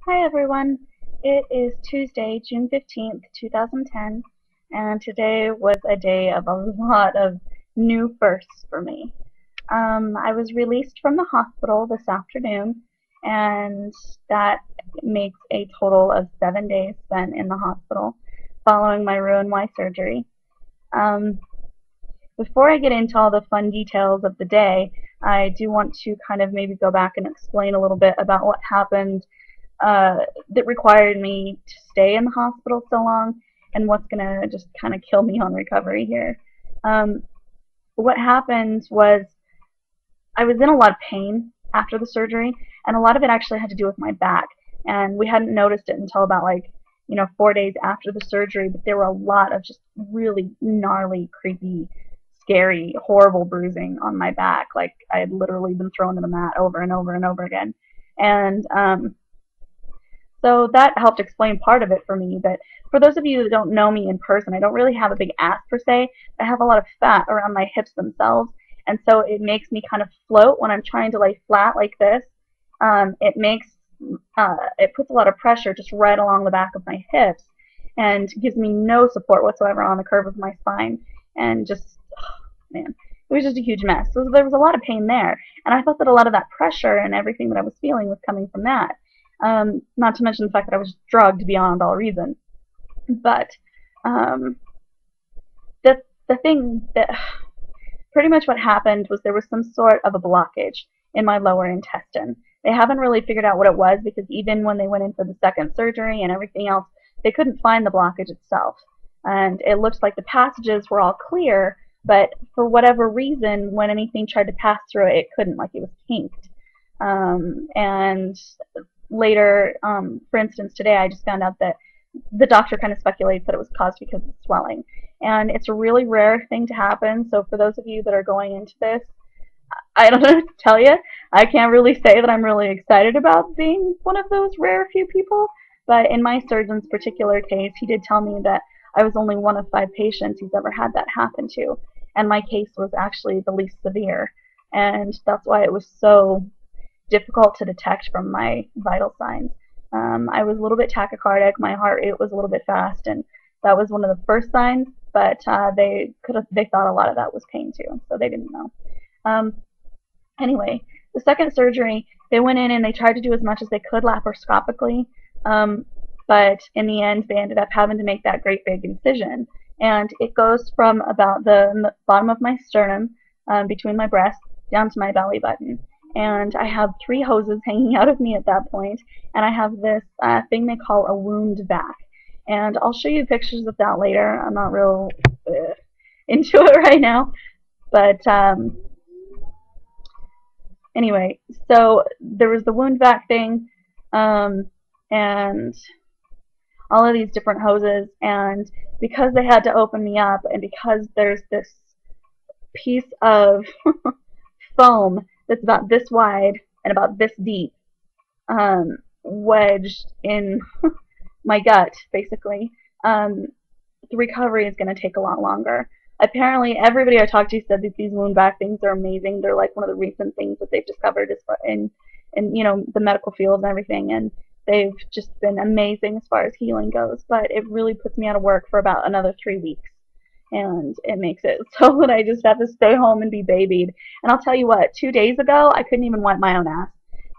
Hi everyone. It is Tuesday, June 15th, 2010, and today was a day of a lot of new firsts for me. I was released from the hospital this afternoon, and that makes a total of 7 days spent in the hospital following my Roux-en-Y surgery. Um, Before I get into all the fun details of the day, I do want to kind of maybe go back and explain a little bit about what happened uh, that required me to stay in the hospital so long and what's going to just kind of kill me on recovery here. Um, what happened was I was in a lot of pain after the surgery, and a lot of it actually had to do with my back. And we hadn't noticed it until about 4 days after the surgery, but there were a lot of just really gnarly, creepy, scary, horrible bruising on my back. Like I had literally been thrown to the mat over and over and over again. And so that helped explain part of it for me. But for those of you that don't know me in person, I don't really have a big ass per se. I have a lot of fat around my hips themselves. And so it makes me kind of float when I'm trying to lay flat like this. It puts a lot of pressure just right along the back of my hips and gives me no support whatsoever on the curve of my spine. And just, oh, man, it was just a huge mess. So there was a lot of pain there. And I thought that a lot of that pressure and everything that I was feeling was coming from that. Not to mention the fact that I was drugged beyond all reason. But um, the thing that pretty much what happened was there was some sort of a blockage in my lower intestine. They haven't really figured out what it was because even when they went in for the second surgery and everything else, they couldn't find the blockage itself. And it looked like the passages were all clear, but for whatever reason, when anything tried to pass through it, it couldn't, like it was kinked. And later, for instance, today I just found out that the doctor kind of speculates that it was caused because of swelling. And it's a really rare thing to happen. So for those of you that are going into this, I don't know what to tell you. I can't really say that I'm really excited about being one of those rare few people. But in my surgeon's particular case, he did tell me that I was only one of 5 patients he's ever had that happen to. And my case was actually the least severe. And that's why it was so difficult to detect from my vital signs. I was a little bit tachycardic. My heart rate was a little bit fast, and that was one of the first signs. But they thought a lot of that was pain too, so they didn't know. Um, anyway, the second surgery, they went in and they tried to do as much as they could laparoscopically, um, but in the end, they ended up having to make that great big incision, and it goes from about the bottom of my sternum, between my breasts, down to my belly button. And I have 3 hoses hanging out of me at that point, and I have this thing they call a wound vac. And I'll show you pictures of that later. I'm not real into it right now, but anyway, so there was the wound vac thing, and all of these different hoses, and because they had to open me up, and because there's this piece of foam that's about this wide and about this deep, wedged in my gut, basically, um, the recovery is going to take a lot longer. Apparently, everybody I talked to said that these wound vac things are amazing. They're like one of the recent things that they've discovered in the medical field and everything, and they've just been amazing as far as healing goes. But it really puts me out of work for about another 3 weeks, and it makes it so that I just have to stay home and be babied. And I'll tell you what, 2 days ago, I couldn't even wipe my own ass.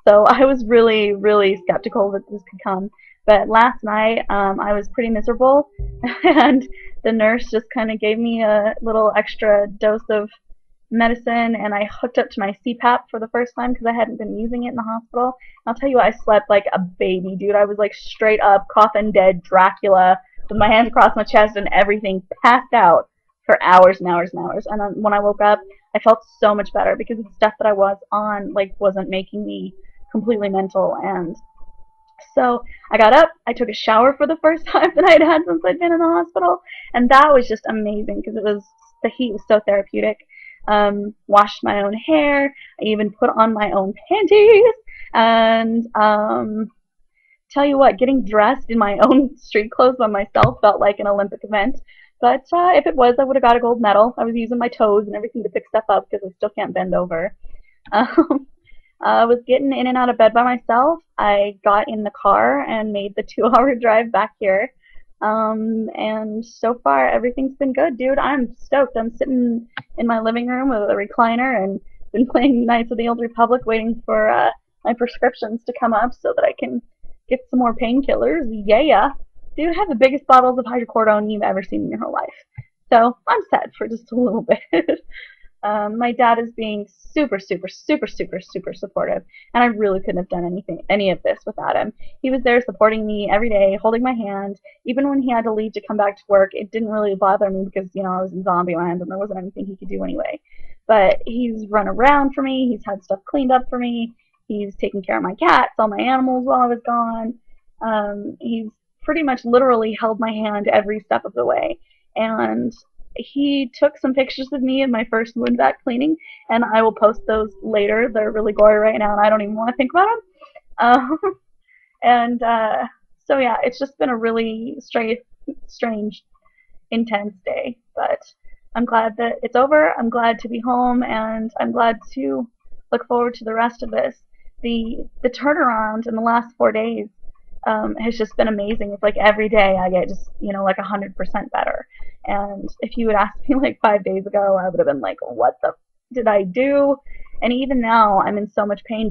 So I was really, really skeptical that this could come. But last night, I was pretty miserable, and the nurse just kind of gave me a little extra dose of medicine, and I hooked up to my CPAP for the first time because I hadn't been using it in the hospital. I'll tell you what, I slept like a baby, dude. I was like straight up coffin dead Dracula with my hands across my chest and everything, passed out for hours and hours and hours. And then when I woke up, I felt so much better because the stuff that I was on wasn't making me completely mental. And so I got up, I took a shower for the first time that I'd had since I'd been in the hospital, and that was just amazing because the heat was so therapeutic. Washed my own hair, I even put on my own panties, and tell you what, getting dressed in my own street clothes by myself felt like an Olympic event. But if it was, I would have got a gold medal. I was using my toes and everything to pick stuff up because I still can't bend over. Um, I was getting in and out of bed by myself. I got in the car and made the 2 hour drive back here. And so far everything's been good, dude. I'm stoked. I'm sitting in my living room with a recliner and been playing Knights of the Old Republic waiting for my prescriptions to come up so that I can get some more painkillers. Yeah. Dude, I have the biggest bottles of hydrocodone you've ever seen in your whole life. So I'm set for just a little bit. My dad is being super, super, super, super, super supportive, and I really couldn't have done any of this without him. He was there supporting me every day, holding my hand. Even when he had to leave to come back to work, it didn't really bother me because, I was in zombie land and there wasn't anything he could do anyway. But he's run around for me, he's had stuff cleaned up for me, he's taken care of my cats, all my animals while I was gone. He's pretty much literally held my hand every step of the way. And he took some pictures of me in my first wound vac cleaning, and I will post those later. They're really gory right now, and I don't even want to think about them. And so yeah, it's just been a really strange, intense day. But I'm glad that it's over. I'm glad to be home, and I'm glad to look forward to the rest of this. The turnaround in the last 4 days has just been amazing. It's like every day I get just, like 100% better. And if you had asked me like 5 days ago, I would have been like, what the did I do? And even now I'm in so much pain,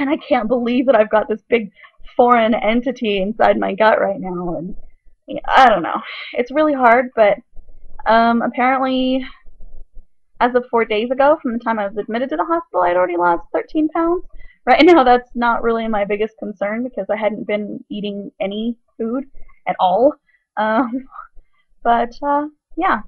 and I can't believe that I've got this big foreign entity inside my gut right now. And I don't know. It's really hard, but apparently as of 4 days ago, from the time I was admitted to the hospital, I'd already lost 13 pounds. Right now, that's not really my biggest concern because I hadn't been eating any food at all. Um, but yeah,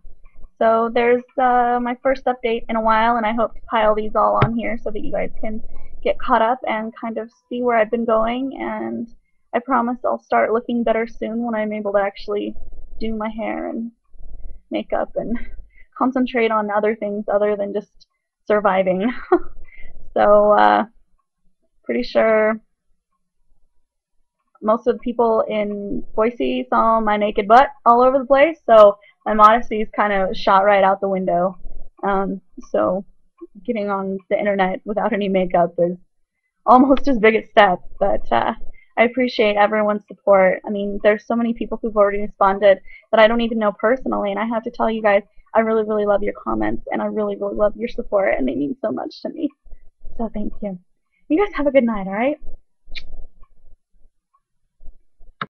so there's my first update in a while, and I hope to pile these all on here so that you guys can get caught up and kind of see where I've been going. And I promise I'll start looking better soon when I'm able to actually do my hair and makeup and concentrate on other things other than just surviving. So, pretty sure most of the people in Boise saw my naked butt all over the place, so my modesty is kind of shot right out the window. So getting on the internet without any makeup is almost as big a step, but I appreciate everyone's support. I mean, there's so many people who've already responded that I don't even know personally, and I have to tell you guys, I really, really love your comments, and I really, really love your support, and they mean so much to me. So thank you. You guys have a good night, alright?